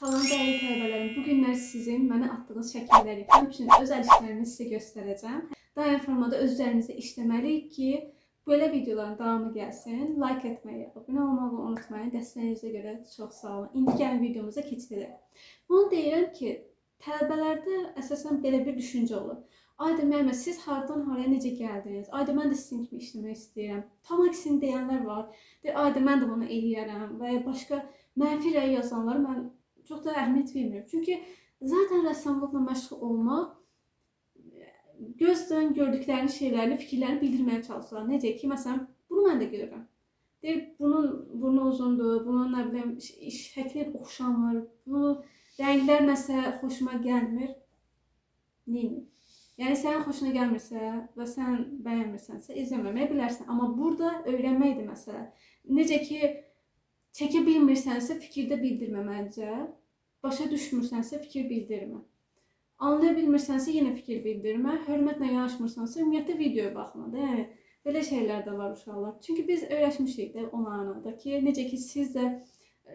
Salam dəyərli tələbələrim. Bu günlər sizin mənə atdığınız şəkilləri, həmçinin öz əl işlərimi sizə göstərəcəm. Daim formada öz üzərinizdə işləməliyik ki, belə videoların davamı gəlsin. Like etməyi, abunə olmağı unutmayın. Dəstəyinizə görə çox sağ olun. İndi gəlin videomuza keçid edək. Bunu deyirəm ki, tələbələrdə əsasən belə bir düşüncə olur. Ayda müəllimə, siz hardan haraya necə gəldiniz? Ayda mən də sizin kimi işləmək istəyirəm. Tam əksini deyənlər var. Deyir, ayda mən də bunu eləyərəm və ya başqa mənfi rəy yazanlar mən çox da əhəmiyyət vermirəm. Çünki zaten rəssamlıqla məşğul olmaq gözdən gördüklərini, şeylərini, fikirlərini bildirməyə çalışırlar. Necə ki, məsələn, bunu mən də görürəm. Deyir, bunun burnu uzundur, bunun nə bilim şəkli oxşamır, bu rənglər nəsə xoşuma gəlmir. Neyini? Yəni sənin xoşuna gəlmirsə və sən bəyənmirsənsə izləməməyə bilərsən. Amma burada öyrənməkdir məsələ. Necə ki, çəkə bilmirsənsə fikirdə bildirməməlicə, başa düşmürsənsə fikir bildirmə. Anlaya bilmirsənsə yenə fikir bildirmə, hörmətlə yanaşmırsansa ümumiyyətlə videoya baxma da. Yəni belə şeylər də var uşaqlar. Çünki biz öyrəşmişik də onlarla da ki, necə ki siz də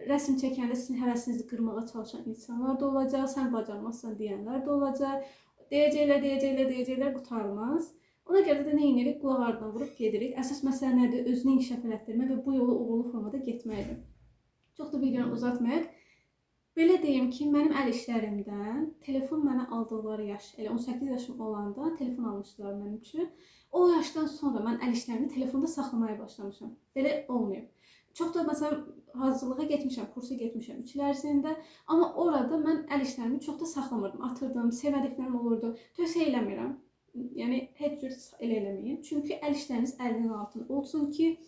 rəsm çəkəndə sizin həvəsinizi qırmağa çalışan insanlar da olacaq, sən bacarmazsan deyənlər də olacaq. Deyəcəklər qurtarmaz. Ona görə də nə edirik? Qulaq ardına vurub gedirik. Əsas məsələ nədir? Özünü inkişaf elətdirmək və bu yolu uğurlu formada getməkdir. Çox da videonu uzatmayaq. Belə deyim ki, mənim əl işlərimdən telefon mənə aldıqları yaş, elə 18 yaşım olanda telefon almışdılar mənim üçün. O yaşdan sonra mən əl işlərimi telefonda saxlamaya başlamışam. Belə olmayıb. Çox da məsələn hazırlığa getmişəm, kursa getmişəm 3 il ərzində, amma orada mən əl işlərimi çox da saxlamırdım. Atırdım, sevədiklərim olurdu. Tövsiyə eləmirəm. Yəni heç cür elə eləməyin. Çünki əl işləriniz əlinin altında olsun ki,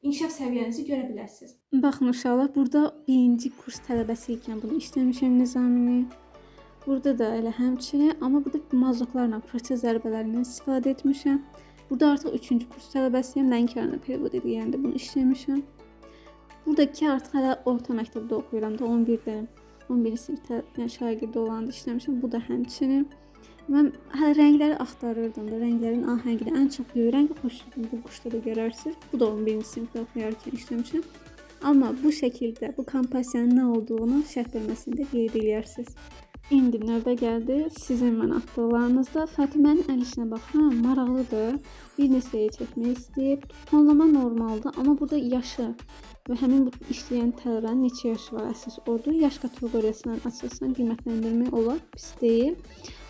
İnkişaf səviyyənizi görə bilərsiniz. Baxın uşaqlar, burada birinci kurs tələbəsi ikən bunu işləmişəm nizamini. Burada da elə həmçinin, amma burada mazoklarla, fırça zərbələrindən istifadə etmişəm. Burada artıq 3-cü kurs tələbəsiyəm. Lənkəranə periyod edəndə bunu işləmişəm. Buradakı artıq hələ orta məktəbdə oxuyuram da 11-ci sinifdə şagird olanda işləmişəm. Bu da həmçinin. Mən hələ rəngləri axtarırdım da, rənglərin ahəngini ən çox rəng xoşladım. Bu quşda da görərsiniz. Bu da 11-ci sinifdə oxuyarkən işləmişəm. Amma bu şəkildə bu kompozisiyanın nə olduğunu şərh bölməsində qeyd edirsiniz. İndi növbə gəldi sizin mən atdıqlarınızda. Fatimənin əl işinə baxın, maraqlıdır. Bir neçəyə çəkmək istəyib. Tonlama normaldır, amma burada yaşı və həmin bu işləyən tələbənin neçə yaşı var əsas odur. Yaş kateqoriyasından əsasən qiymətləndirmək olar, pis deyil.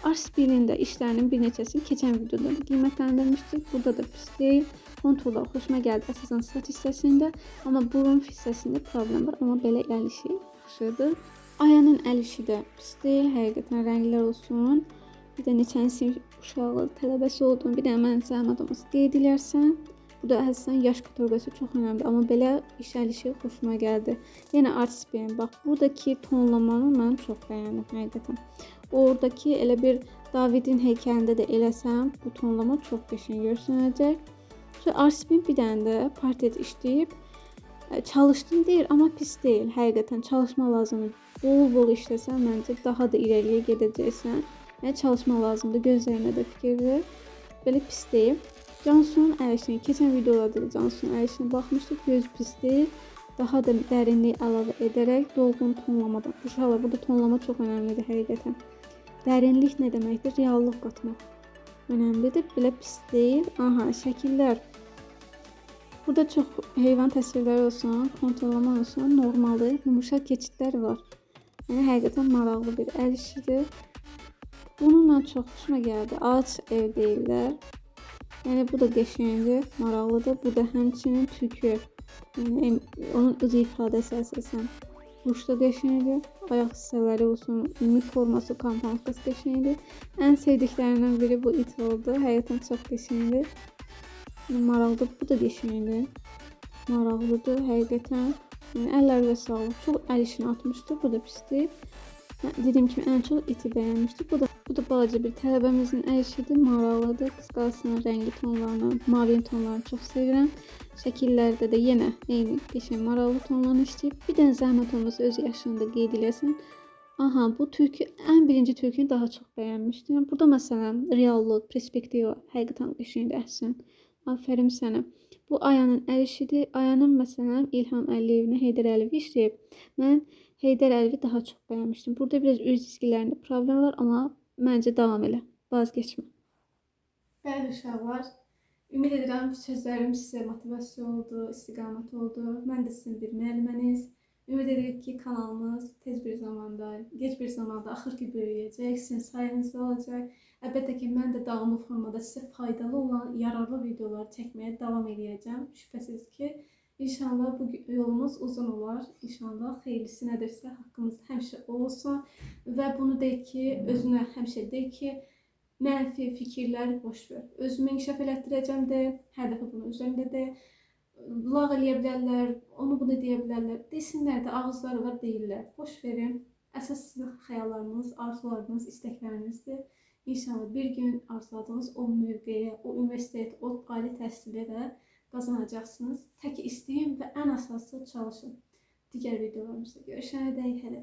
Arspilin də işlərinin bir neçəsini keçən videoda qiymətləndirmişdik. Burada da pis deyil. Konturlar xoşuma gəldi əsasən saç hissəsində, amma burun hissəsində problem var. Amma belə əl işi yaxşıdır. Ayanın əl işi də pis deyil. Həqiqətən rənglər olsun. Bir də neçənci sinif uşağı tələbəsi olduğunu, bir də mən zəhmət olması qeyd edərsən. Bu da əsasən yaş kateqoriyası çox önəmlidir. Amma belə iş əl işi xoşuma gəldi. Yenə artspilin. Bax, buradakı tonlamanı mən çox bəyəndim həqiqətən. Oradakı elə bir Davidin heykəlində də eləsəm, bu tonlama çox qəşəng görsənəcək. Sonra artspilin bir dənə də portret işləyib çalışdım deyir, amma pis deyil. Həqiqətən çalışma lazımdır. Bol işləsən, məncə daha da irəliyə gedəcəksən. Yəni çalışma lazımdır. Gözlərinə də fikir ver. Belə pis deyil. Cansu'nun əl işini, keçən videolarda da Cansu'nun əl işini baxmışdıq, göz pis deyil. Daha da dərinlik əlavə edərək dolğun tonlamadan. Uşaqlar, burada tonlama çox önəmlidir həqiqətən. Dərinlik nə deməkdir? Reallıq qatmaq önəmlidir. Belə pis deyil. Aha, şəkillər. Burada çox heyvan təsvirləri olsun, konturlama olsun, normaldır. Yumuşaq keçidlər var. Yəni həqiqətən maraqlı bir əl işidir. Bununla çox xoşuma gəldi. Ağac ev deyirlər. Yəni bu da qəşəngdir, maraqlıdır. Bu da həmçinin tükü. Yəni onun öz ifadəsi əsasən. Quş da qəşəngdir. Ayaq hissələri olsun, ümumi forması, komponentası qəşəngdir. Ən sevdiklərimdən biri bu it oldu. Həqiqətən çox qəşəngdir. Maraqlıdır. Bu da qəşəngdir. Maraqlıdır həqiqətən. Yəni əllərdə sağlıq. Çox əl işini atmışdı. Bu da pisdir. Dediyim kimi ən çox iti bəyənmişdik. Bu da balaca bir tələbəmizin əl işidir, maraqlıdır. Qısqalsının rəngli tonlarını, mavi tonlarını çox sevirəm. Şəkillərdə də yenə eyni qəşəng maraqlı tonlarını işləyib. Bir dənə zəhmət olmasa öz yaşını da qeyd eləsin. Aha, bu türkü, ən birinci türkünü daha çox bəyənmişdim. Burada məsələn reallıq, perspektiva həqiqətən qəşəngdir, əhsən. Afərin sənə. Bu Ayanın əl işidir. Ayanın məsələn İlham Əliyevini Heydər Əliyev işləyib. Mən Heydər Əliyevi daha çox bəyənmişdim. Burada biraz üz cizgilərində problem var, amma məncə davam elə. Vazgeçmə. Bəli uşaqlar, ümid edirəm ki, sözlərim sizə motivasiya oldu, istiqamət oldu. Mən də sizin bir müəlliminiz. Ümid edirik ki, kanalımız tez bir zamanda, gec bir zamanda axır ki böyüyəcək, sizin sayənizdə olacaq. Əlbəttə ki, mən də davamlı formada sizə faydalı olan, yararlı videolar çəkməyə davam edəcəm. Şübhəsiz ki, İnşallah bu yolumuz uzun olar. İnşallah xeyirlisi nədirsə haqqımızda həmişə olsun. Və bunu deyək ki, özünə həmişə deyək ki, mənfi fikirləri boş ver. Özümü inkişaf elətdirəcəm də, hər dəfə bunu üzərində də lağ eləyə bilərlər, onu bunu deyə bilərlər. Desinlər də, ağızları var deyirlər. Boş verin. Əsas sizin xəyallarınız, arzularınız, istəklərinizdir. İnşallah bir gün arzuladığınız o mövqeyə, o universitet, o ali təhsilə də qazanacaqsınız. Tək istəyin və ən əsası çalışın. Digər videolarımızda görüşənədək hələ.